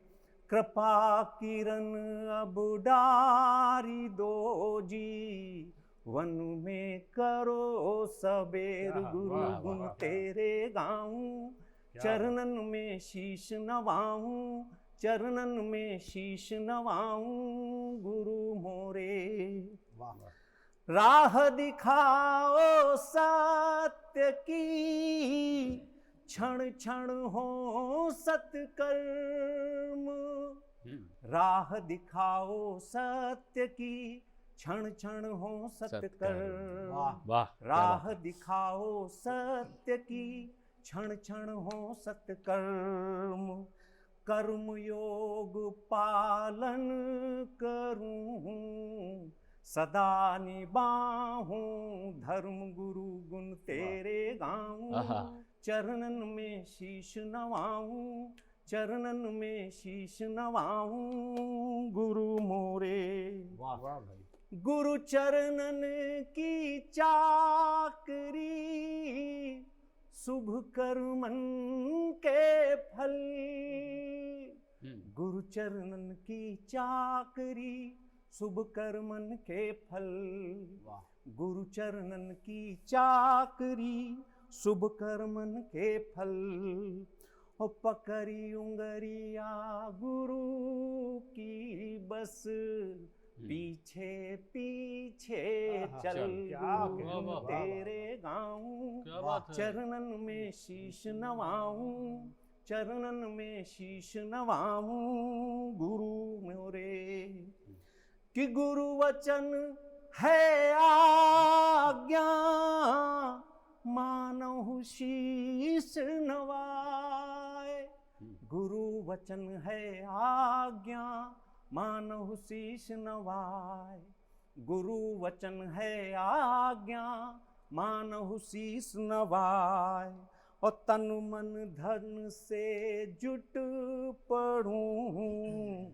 कृपा किरण अब डारी दो जी, वन में करो सबेर। गुरु गुण तेरे गाऊं, चरणन में शीश नवाऊं, चरणन में शीश नवाऊं गुरु मोरे। राह दिखाओ सत्य की, क्षण क्षण हो सत्कर्म। राह दिखाओ सत्य की, क्षण क्षण हो सत्कर्म। वाह, राह दिखाओ सत्य की, क्षण क्षण हो सत्कर्म। कर्म योग पालन करूं, सदा निभाऊं धर्म। गुरु गुण तेरे गाऊं, चरणन में शीश नवाऊं, चरणन में शीश नवाऊं गुरु मोरे। वाह भाई। गुरु चरणन की चाकरी, शुभ कर्मन के फल। गुरु चरणन की चाकरी, शुभ कर्मन के फल। गुरु चरणन की चाकरी, शुभ कर्मन के फल। ओ पकड़ी उंगरिया गुरु की बस, पीछे पीछे चल गुरु तेरे गाऊं। चरणन में शीश नवाऊं, चरणन में शीश नवाऊं गुरु मोरे। कि गुरु वचन है आज्ञा, मानहु शीश नवाए। गुरु वचन है आज्ञा, मानहु शीश नवाए। गुरु वचन है आज्ञा, मानहु शीश नवाए। और तन मन धन से जुट पढ़ूं,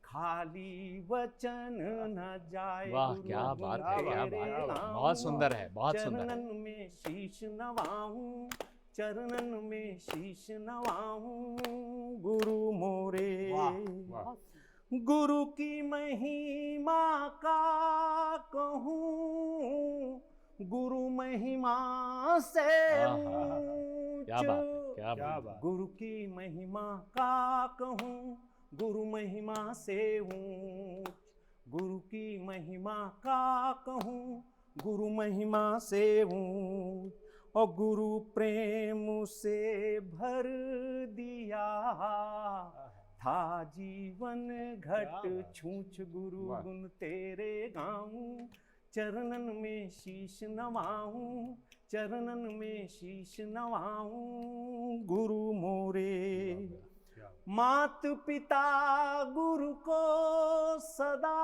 खाली वचन न जाए। वाह क्या बात है, क्या बात है, बहुत सुंदर है, बहुत सुंदर है। चरणन में शीश नवाऊं, चरणन में शीश नवाऊं गुरु मोरे। गुरु की महिमा का कहूँ, गुरु महिमा से क्या बात है, क्या बात। गुरु की महिमा का कहूँ, गुरु महिमा से ऊंच। गुरु की महिमा का कहूँ, गुरु महिमा से ऊंच। और गुरु प्रेम से भर दिया था जीवन घट छूछ। गुरु गुण तेरे गाऊं, चरणन में शीश नवाऊं, चरणन में शीश नवाऊं गुरु मोरे। मात पिता गुरु को सदा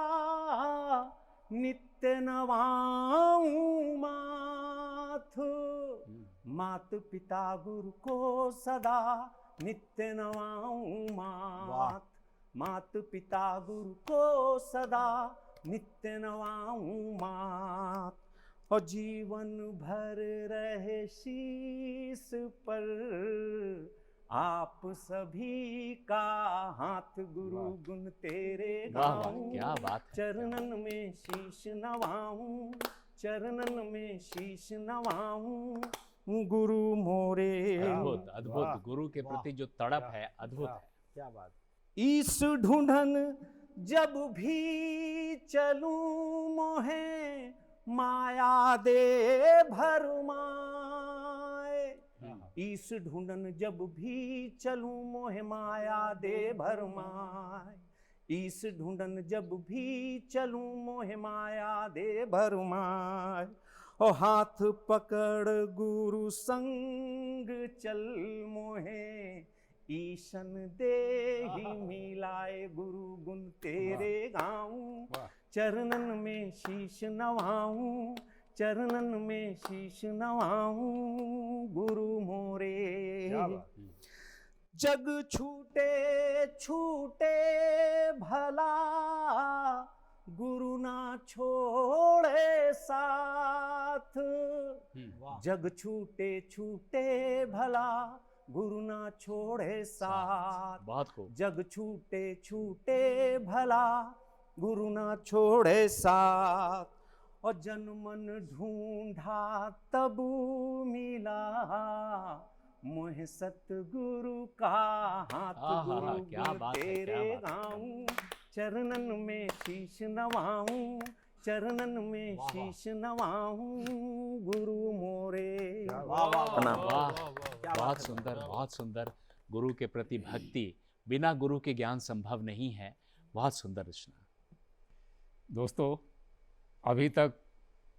नित्य नवाऊं माथ। मात पिता गुरु को सदा नित्य नवाऊं मात। मात पिता गुरु को सदा नित्य नवाऊं मात। और जीवन भर रहे शीस पर आप सभी का हाथ। गुरु गुण तेरे गाऊं, क्या बात है। चरणन में शीश नवाऊं, चरणन में शीश नवाऊं गुरु मोरे। अद्भुत अद्भुत, गुरु के प्रति जो तड़प है अद्भुत है। क्या बात। ईश ढूंढन जब भी चलूं, मोहे माया दे भरमाए। ईश ढूंढन जब भी चलूं, मोहे माया दे भरमाए। ईश ढूंढन जब भी चलूं, मोहे माया दे भरमाए। और हाथ पकड़ गुरु संग चल, मोहे ईशन दे ही मिलाए। गुरु गुण तेरे गाऊं, चरणन में शीश नवाऊं, चरणन में शीश नवाऊं गुरु मोरे। जग छूटे छूटे भला, गुरु ना छोड़े साथ। जग छूटे छूटे भला, गुरु ना छोड़े साथ। बहुत खूब। जग छूटे छूटे भला, गुरु ना छोड़े साथ। और जन मन ढूंढा तब मिला, मोह सतगुरु का हाथ। गुरु क्या बात है, तेरे क्या बात है। गाऊं, चरणन में शीश नवाऊं, चरणन में शीश नवाऊं गुरु मोरे। वाह, बहुत सुंदर, बहुत सुंदर। गुरु के प्रति भक्ति, बिना गुरु के ज्ञान संभव नहीं है। बहुत सुंदर रचना। दोस्तों, अभी तक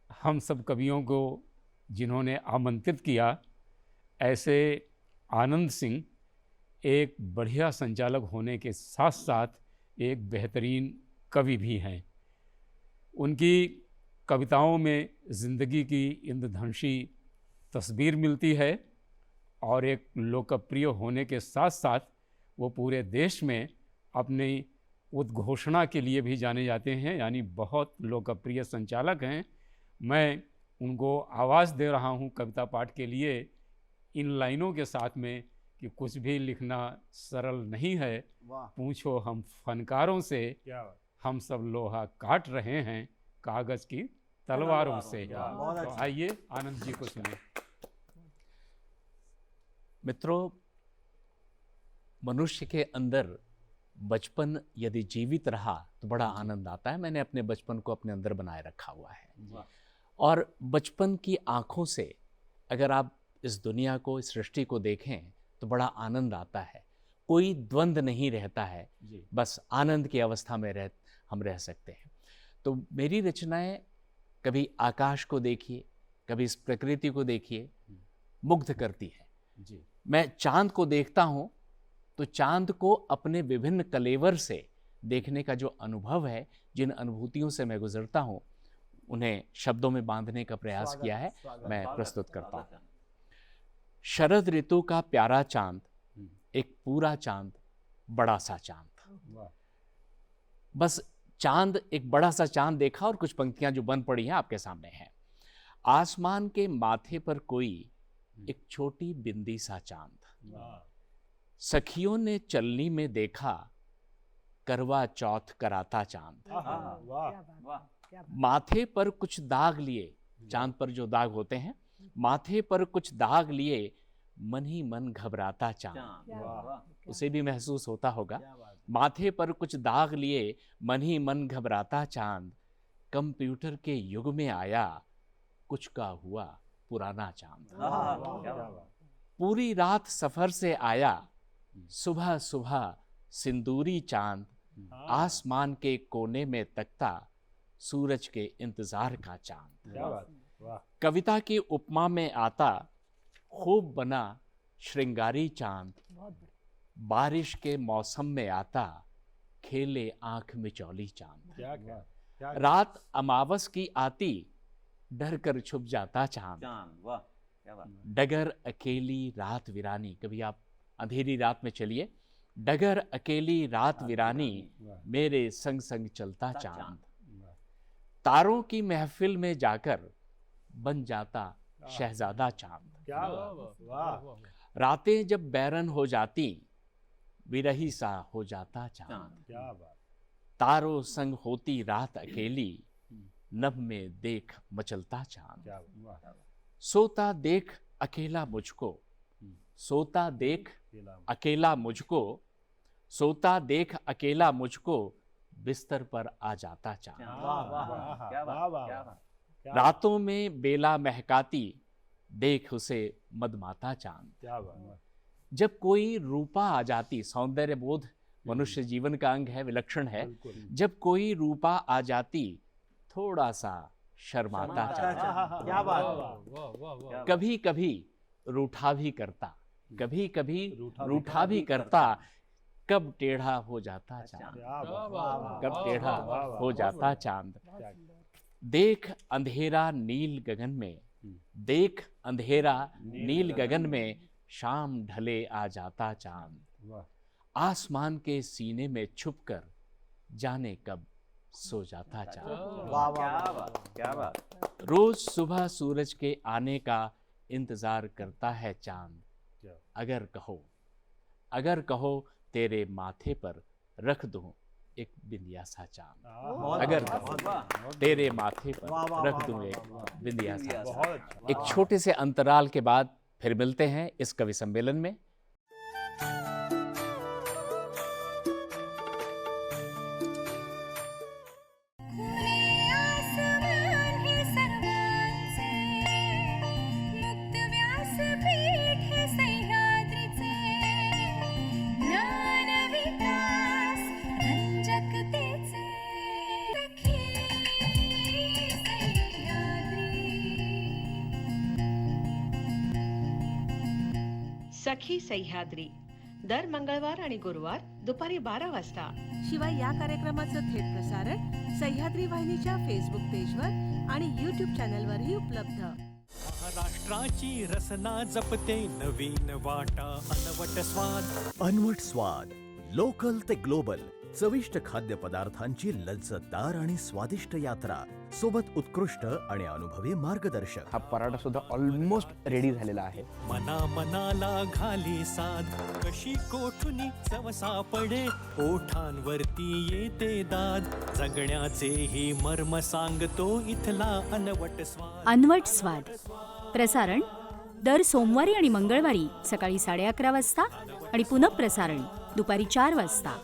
हम सब कवियों को जिन्होंने आमंत्रित किया, ऐसे आनंद सिंह एक बढ़िया संचालक होने के साथ साथ एक बेहतरीन कवि भी हैं। उनकी कविताओं में ज़िंदगी की इंद्रधनुषी तस्वीर मिलती है और एक लोकप्रिय होने के साथ साथ वो पूरे देश में अपनी उद्घोषणा के लिए भी जाने जाते हैं, यानी बहुत लोकप्रिय संचालक हैं। मैं उनको आवाज़ दे रहा हूँ कविता पाठ के लिए इन लाइनों के साथ में कि कुछ भी लिखना सरल नहीं है, पूछो हम फनकारों से, क्या बात। हम सब लोहा काट रहे हैं कागज़ की तलवारों से। बहुत तो अच्छा। आइए आनंद जी को सुनिए। मित्रों, मनुष्य के अंदर बचपन यदि जीवित रहा तो बड़ा आनंद आता है। मैंने अपने बचपन को अपने अंदर बनाए रखा हुआ है, और बचपन की आँखों से अगर आप इस दुनिया को, इस सृष्टि को देखें तो बड़ा आनंद आता है। कोई द्वंद्व नहीं रहता है, बस आनंद की अवस्था में हम रह सकते हैं। तो मेरी रचनाएं कभी आकाश को देखिए, कभी इस प्रकृति को देखिए, मुग्ध करती है। मैं चांद को देखता हूँ तो चांद को अपने विभिन्न कलेवर से देखने का जो अनुभव है, जिन अनुभूतियों से मैं गुजरता हूँ, उन्हें शब्दों में बांधने का प्रयास किया है, मैं प्रस्तुत करता हूँ। शरद ऋतु का प्यारा चांद, एक पूरा चांद, बड़ा सा चांद। बस चांद, एक बड़ा सा चांद देखा और कुछ पंक्तियां जो बन पड़ी हैं आपके सामने हैं। आसमान के माथे पर कोई एक छोटी बिंदी सा चांद, सखियों ने चलनी में देखा करवा चौथ कराता चांद। क्या बात, क्या बात। माथे पर कुछ दाग लिए, चांद पर जो दाग होते हैं, माथे पर कुछ दाग लिए मन ही मन घबराता चांद। क्या बात। उसे भी महसूस होता होगा। माथे पर कुछ दाग लिए मन ही मन घबराता चांद, कंप्यूटर के युग में आया कुछ का हुआ पुराना चांद। पूरी रात सफर से आया सुबह सुबह सिंदूरी चांद, आसमान के कोने में तकता सूरज के इंतजार का चांद। क्या बात। वाह। कविता की उपमा में आता खूब बना श्रृंगारी चांद, बहुत बढ़िया। बारिश के मौसम में आता खेले आंख मिचौली चांद। क्या क्या रात अमावस की आती डर कर छुप जाता चांद। वाह क्या बात। डगर अकेली रात वीरानी, कभी आप अंधेरी रात में चलिए, डगर अकेली रात वीरानी मेरे संग संग चलता चांद। तारों की महफिल में जाकर बन जाता शहजादा चांद। क्या बात। वाह। रातें जब बैरन हो जाती विरही सा हो जाता चांद। क्या बात। तारों संग होती रात अकेली नभ में देख मचलता चांद। क्या बात। सोता देख अकेला मुझको, सोता देख अकेला मुझको, सोता देख अकेला मुझको बिस्तर पर आ जाता चांद। क्या बात, क्या बात। रातों में बेला महकाती देख उसे मदमाता चांद। क्या बात। जब कोई रूपा आ जाती, सौंदर्य बोध मनुष्य जीवन का अंग है, विलक्षण है। जब कोई रूपा आ जाती थोड़ा सा शर्माता चांद। क्या बात। कभी कभी रूठा भी करता, कभी कभी रूठा भी करता, कब टेढ़ा हो जाता चांद, कब टेढ़ा हो जाता चांद। देख अंधेरा नील गगन में, देख अंधेरा नील गगन में शाम ढले आ जाता चांद। आसमान के सीने में छुपकर जाने कब सो जाता चांद। वाह क्या बात, क्या बात। रोज सुबह सूरज के आने का इंतजार करता है चांद। अगर कहो तेरे माथे पर रख दूं एक बिंदिया सा चांद। अगर कहो तेरे माथे पर रख दूं एक बिंदिया सा चांद। एक छोटे से अंतराल के बाद फिर मिलते हैं इस कवि सम्मेलन में। सखी सह्याद्री दर मंगळवार आणि गुरुवार दुपारी 12 वाजता. शिवाय या कार्यक्रमाचं थेट प्रसारण सह्याद्री वाहिनीच्या फेसबुक पेजवर आणि YouTube चॅनलवरही उपलब्ध. महाराष्ट्राची रसना जपते नवीन वाटा अनवट स्वाद. अनवट स्वाद, लोकल ते ग्लोबल, चविष्ट खाद्यपदार्थांची लज्जतदार आणि स्वादिष्ट यात्रा सोबत उत्कृष्ट आणि अनुभवी मार्गदर्शक. हा पराठा सुद्धा ऑलमोस्ट रेडी झालेला आहे. मना मनाला घाली साध कशी कोठुनी चव सापडे ओठांवरती येते दाद जगण्याचे ही मर्म सांगतो इथला अनवट स्वाद. प्रसारण दर सोमवारी आणि मंगळवारी सकाळी 11:30 वाजता आणि पुनःप्रसारण दुपारी 4 वाजता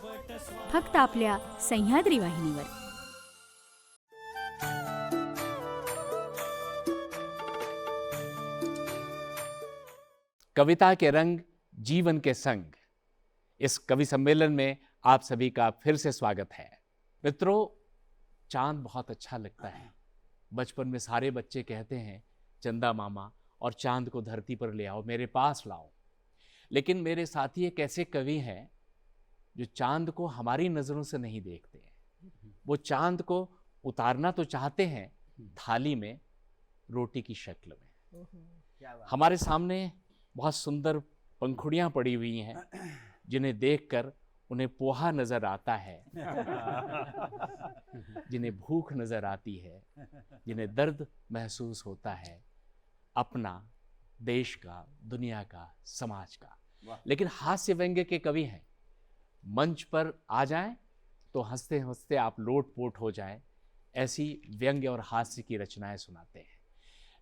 फक्त आपल्या सह्याद्री वाहिनीवर. कविता के रंग जीवन के संग, इस कवि सम्मेलन में आप सभी का फिर से स्वागत है. मित्रों, चांद बहुत अच्छा लगता है. बचपन में सारे बच्चे कहते हैं चंदा मामा और चांद को धरती पर ले आओ, मेरे पास लाओ. लेकिन मेरे साथी एक ऐसे कवि हैं जो चांद को हमारी नज़रों से नहीं देखते हैं. वो चांद को उतारना तो चाहते हैं थाली में रोटी की शक्ल में. हमारे सामने बहुत सुंदर पंखुड़ियाँ पड़ी हुई हैं जिन्हें देखकर उन्हें पोहा नज़र आता है, जिन्हें भूख नज़र आती है, जिन्हें दर्द महसूस होता है अपना, देश का, दुनिया का, समाज का. लेकिन हास्य व्यंग्य के कवि हैं. मंच पर आ जाएं तो हंसते हंसते आप लोट पोट हो जाएं, ऐसी व्यंग्य और हास्य की रचनाएं सुनाते हैं.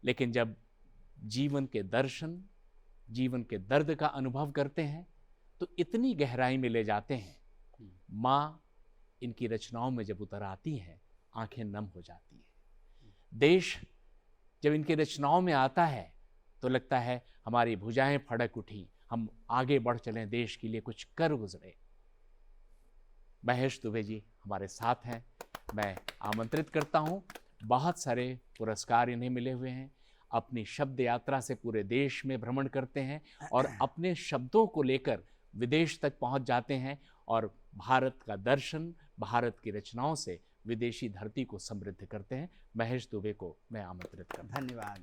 लेकिन जब जीवन के दर्शन, जीवन के दर्द का अनुभव करते हैं तो इतनी गहराई में ले जाते हैं. माँ इनकी रचनाओं में जब उतर आती है आंखें नम हो जाती है. देश जब इनकी रचनाओं में आता है तो लगता है हमारी भुजाएं फड़क उठी, हम आगे बढ़ चलें, देश के लिए कुछ कर गुजरे. महेश दुबे जी हमारे साथ हैं. मैं आमंत्रित करता हूं. बहुत सारे पुरस्कार इन्हें मिले हुए हैं. अपनी शब्द यात्रा से पूरे देश में भ्रमण करते हैं और अपने शब्दों को लेकर विदेश तक पहुंच जाते हैं और भारत का दर्शन, भारत की रचनाओं से विदेशी धरती को समृद्ध करते हैं. महेश दुबे को मैं आमंत्रित करता हूं. धन्यवाद.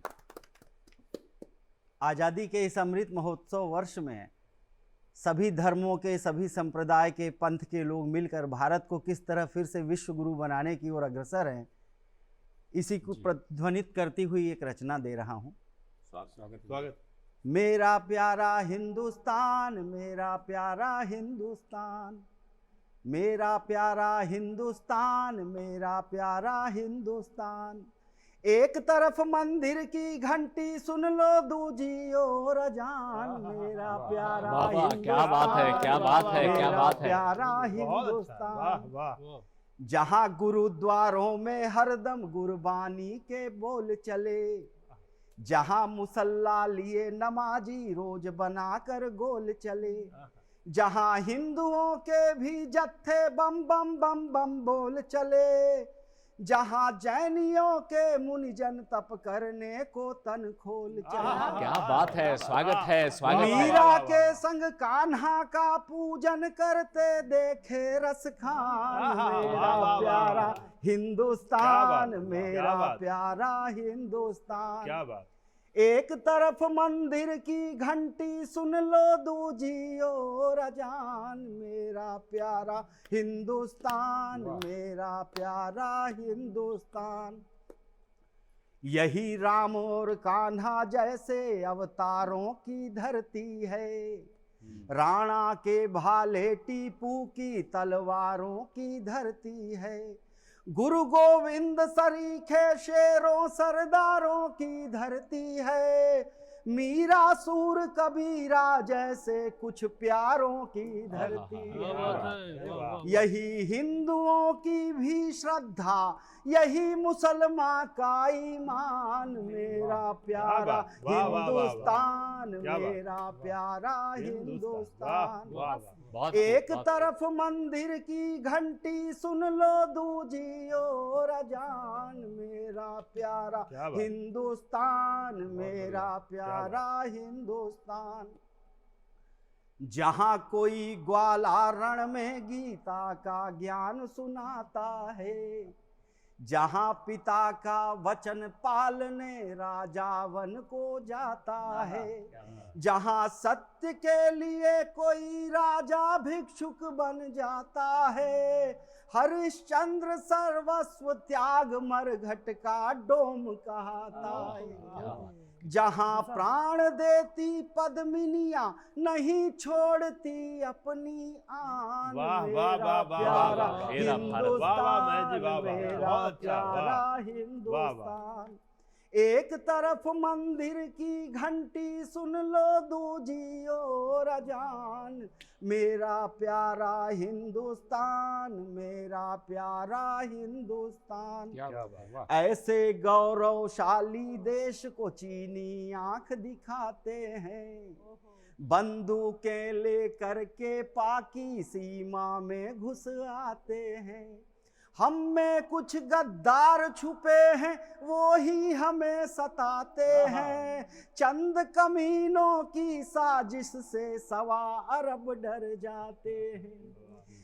आज़ादी के इस अमृत महोत्सव वर्ष में सभी धर्मों के, सभी संप्रदाय के, पंथ के लोग मिलकर भारत को किस तरह फिर से विश्व गुरु बनाने की ओर अग्रसर हैं, इसी को प्रतिध्वनित करती हुई एक रचना दे रहा हूँ. स्वागत. मेरा प्यारा हिंदुस्तान, मेरा प्यारा हिंदुस्तान, मेरा प्यारा हिंदुस्तान, मेरा प्यारा हिंदुस्तान. एक तरफ मंदिर की घंटी सुन लो, दूजी ओर अजान. मेरा प्यारा हिंदुस्तान, क्या बात है, क्या बात है, क्या बात है. प्यारा हिंदुस्तान, जहाँ गुरुद्वारों में हरदम गुरबानी के बोल चले, जहाँ मुसल्ला लिए नमाजी रोज बनाकर गोल चले, जहाँ हिंदुओं के भी जत्थे बम बम बम बम बोल चले, जहाँ जैनियों के मुनिजन तप करने को तन खोल चले. क्या बात है. स्वागत है, स्वागत है. मीरा के संग कान्हा का पूजन करते देखे रस खान. मेरा प्यारा हिंदुस्तान, मेरा प्यारा हिंदुस्तान. क्या बात. एक तरफ मंदिर की घंटी सुन लो, दूजी ओर अजान. मेरा प्यारा हिंदुस्तान, मेरा प्यारा हिंदुस्तान. यही राम और कान्हा जैसे अवतारों की धरती है, राणा के भाले टीपू की तलवारों की धरती है, गुरु गोविंद सरीखे शेरों सरदारों की धरती है, मीरा सूर कबीरा जैसे कुछ प्यारों की धरती है. यही हिंदुओं की भी श्रद्धा, यही मुसलमान का ईमान. मेरा प्यारा हिंदुस्तान, मेरा प्यारा हिंदुस्तान. एक तरफ मंदिर की घंटी सुन लो, दूजी ओर अजान. मेरा प्यारा हिंदुस्तान, मेरा प्यारा हिंदुस्तान. जहाँ कोई ग्वाला रण में गीता का ज्ञान सुनाता है, जहाँ पिता का वचन पालने राजावन को जाता है, जहाँ सत्य के लिए कोई राजा भिक्षुक बन जाता है, हरिश्चंद्र सर्वस्व त्याग मरघट का डोम कहता है। जहाँ प्राण देती पद्मिनियां नहीं छोड़ती अपनी आन, मेरा प्यारा हिंदुस्तान, मेरा प्यारा हिंदुस्तान। एक तरफ मंदिर की घंटी सुन लो, दूजी ओर अजान, मेरा प्यारा हिंदुस्तान, मेरा प्यारा हिंदुस्तान। ऐसे गौरवशाली देश को चीनी आंख दिखाते हैं, बंदूकें लेकर के पाकी सीमा में घुस आते हैं। हम में कुछ गद्दार छुपे हैं, वो ही हमें सताते हैं। चंद कमीनों की साजिश से 1.25 अरब डर जाते हैं।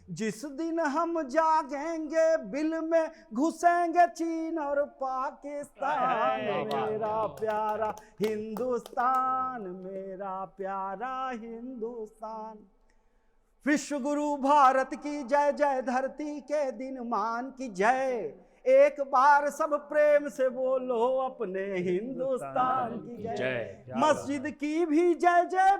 जिस दिन हम जागेंगे बिल में घुसेंगे चीन और पाकिस्तान, मेरा प्यारा हिंदुस्तान, मेरा प्यारा हिंदुस्तान। विश्व गुरु भारत की जय जय, धरती के दिन मान की जय। एक बार सब प्रेम से बोलो अपने हिंदुस्तान की जय। मस्जिद की भी जय जय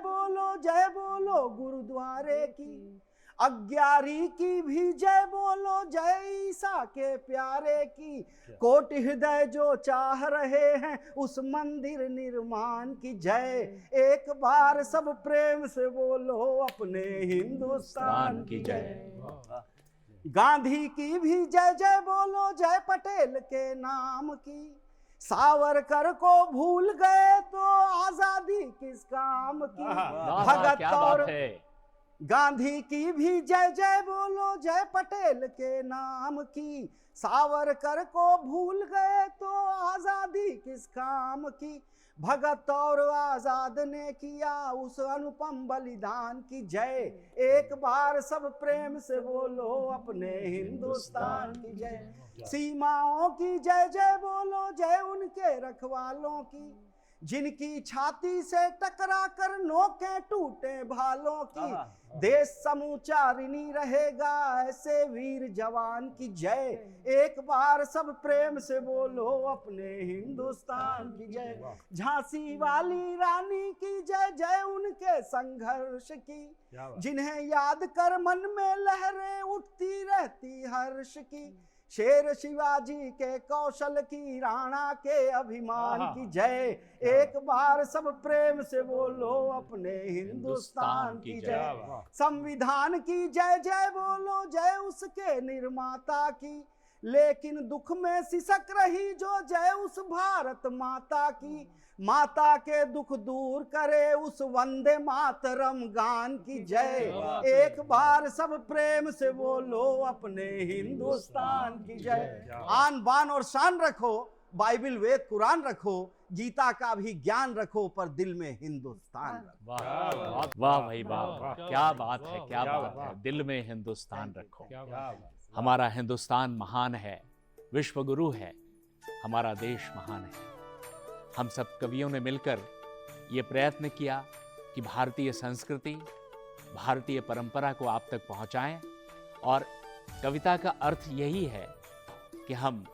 बोलो गुरुद्वारे की। अग्यारी की भी जय बोलो, जय ईसा के प्यारे की। कोटि हृदय जो चाह रहे हैं उस मंदिर निर्माण की जय। एक बार सब प्रेम से बोलो अपने हिंदुस्तान की जय। गांधी की भी जय जय बोलो, जय पटेल के नाम की। सावरकर को भूल गए तो आजादी किस काम की। भगत और गांधी की भी जय जय बोलो, जय पटेल के नाम की। सावरकर को भूल गए तो आजादी किस काम की। भगत और आजाद ने किया उस अनुपम बलिदान की जय। एक बार सब प्रेम से बोलो अपने हिंदुस्तान की जय। सीमाओं की जय जय बोलो, जय उनके रखवालों की। जिनकी छाती से टकरा कर नोकें टूटे भालों की। देश समूचा ऋणी रहेगा ऐसे वीर जवान की जय। एक बार सब प्रेम से बोलो अपने हिंदुस्तान की जय। झांसी वाली रानी की जय जय उनके संघर्ष की। जिन्हें याद कर मन में लहरें उठती रहती हर्ष की। शेर शिवाजी के कौशल की, राणा के अभिमान की जय। एक बार सब प्रेम से बोलो अपने हिंदुस्तान की जय। संविधान की जय जय बोलो, जय उसके निर्माता की। लेकिन दुख में सिसक रही जो जय उस भारत माता की। माता के दुख दूर करे उस वंदे मातरम गान की जय। एक बार सब प्रेम से बोलो अपने हिंदुस्तान की जय। आन बान और शान रखो, बाइबिल वेद कुरान रखो। गीता का भी ज्ञान रखो, पर दिल में हिंदुस्तान रखो। वाह भाई वाह, क्या बात है, क्या बात है। दिल में हिंदुस्तान रखो। हमारा हिंदुस्तान महान है, विश्व गुरु है, हमारा देश महान है। हम सब कवियों ने मिलकर ये प्रयत्न किया कि भारतीय संस्कृति, भारतीय परंपरा को आप तक पहुंचाएं। और कविता का अर्थ यही है कि हम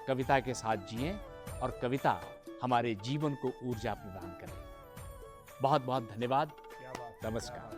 कविता के साथ जिएं और कविता हमारे जीवन को ऊर्जा प्रदान करे। बहुत बहुत धन्यवाद। नमस्कार।